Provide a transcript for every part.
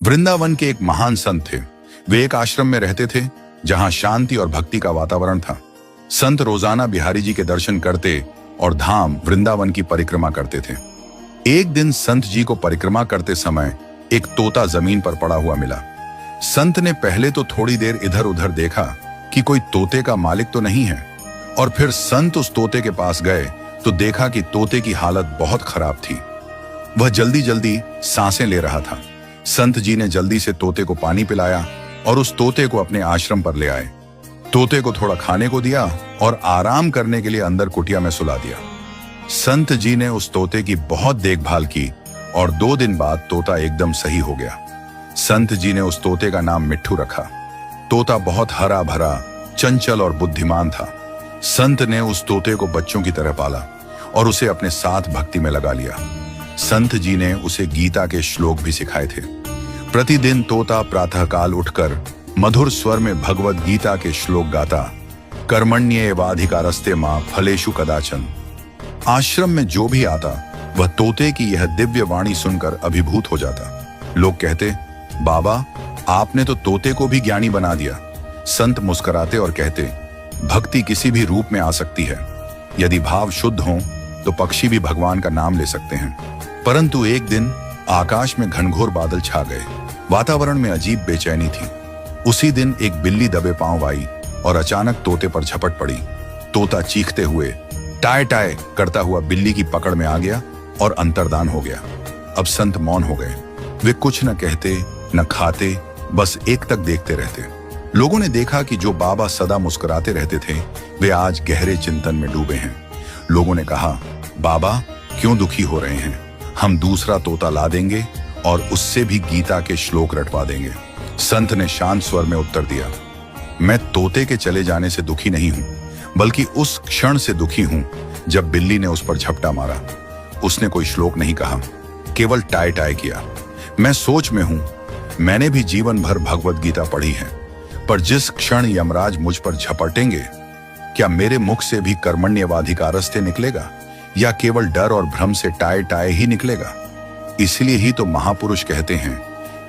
वृंदावन के एक महान संत थे। वे एक आश्रम में रहते थे जहां शांति और भक्ति का वातावरण था। संत रोजाना बिहारी जी के दर्शन करते और धाम वृंदावन की परिक्रमा करते थे। एक दिन संत जी को परिक्रमा करते समय एक तोता जमीन पर पड़ा हुआ मिला। संत ने पहले तो थोड़ी देर इधर उधर देखा कि कोई तोते का मालिक तो नहीं है, और फिर संत उस तोते के पास गए तो देखा कि तोते की हालत बहुत खराब थी। वह जल्दी जल्दी सांसें ले रहा था। संत जी ने जल्दी से तोते को पानी पिलाया और उस तोते को अपने आश्रम पर ले आए। तोते को थोड़ा खाने को दिया और आराम करने के लिए अंदर कुटिया में सुला दिया। संत जी ने उस तोते की बहुत देखभाल की और 2 दिन बाद तोता एकदम सही हो गया। संत जी ने उस तोते का नाम मिट्ठू रखा। तोता बहुत हरा भरा, चंचल और बुद्धिमान था। संत ने उस तोते को बच्चों की तरह पाला और उसे अपने साथ भक्ति में लगा लिया। संत जी ने उसे गीता के श्लोक भी सिखाए थे। प्रतिदिन तोता प्रातःकाल उठकर मधुर स्वर में भगवद गीता के श्लोक गाता, कर्मण्येवाधिकारस्ते मां फलेषु कदाचन। आश्रम में जो भी आता वह तोते की यह दिव्य वाणी सुनकर अभिभूत हो जाता। लोग कहते, बाबा आपने तो तोते को भी ज्ञानी बना दिया। संत मुस्कुराते और कहते, भक्ति किसी भी रूप में आ सकती है। यदि भाव शुद्ध हो तो पक्षी भी भगवान का नाम ले सकते हैं। परंतु एक दिन आकाश में घनघोर बादल छा गए। वातावरण में अजीब बेचैनी थी। उसी दिन एक बिल्ली दबे पांव आई और अचानक तोते पर झपट पड़ी। तोता चीखते हुए टाय टाय करता हुआ बिल्ली की पकड़ में आ गया और अंतर्धान हो गया। अब संत मौन हो गए। वे कुछ न कहते न खाते, बस एक तक देखते रहते। लोगों ने देखा कि जो बाबा सदा मुस्कुराते रहते थे वे आज गहरे चिंतन में डूबे हैं। लोगों ने कहा, बाबा क्यों दुखी हो रहे हैं? हम दूसरा तोता ला देंगे और उससे भी गीता के श्लोक रटवा देंगे। संत ने शांत स्वर में उत्तर दिया, मैं तोते के चले जाने से दुखी नहीं हूं, बल्कि उस क्षण से दुखी हूं जब बिल्ली ने उस पर झपटा मारा। उसने कोई श्लोक नहीं कहा, केवल टाय टाय किया। मैं सोच में हूं, मैंने भी जीवन भर भगवद गीता पढ़ी है, पर जिस क्षण यमराज मुझ पर झपटेंगे, क्या मेरे मुख से भी कर्मण्येवाधिकारस्ते निकलेगा या केवल डर और भ्रम से टाय टाय ही निकलेगा? इसलिए ही तो महापुरुष कहते हैं,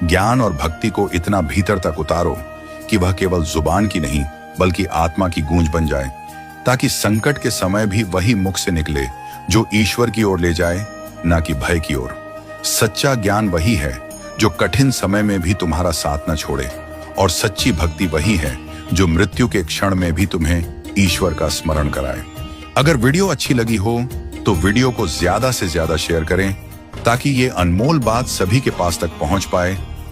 ज्ञान और भक्ति को इतना भीतर तक उतारो कि वह केवल जुबान की नहीं बल्कि आत्मा की गूंज बन जाए, ताकि संकट के समय भी वही मुख से निकले जो ईश्वर की ओर ले जाए, ना कि भय की ओर। सच्चा ज्ञान वही है जो कठिन समय में भी तुम्हारा साथ न छोड़े, और सच्ची भक्ति वही है जो मृत्यु के क्षण में भी तुम्हें ईश्वर का स्मरण कराए। अगर वीडियो अच्छी लगी हो तो वीडियो को ज्यादा से ज्यादा शेयर करें ताकि ये अनमोल बात सभी के पास तक पहुंच पाए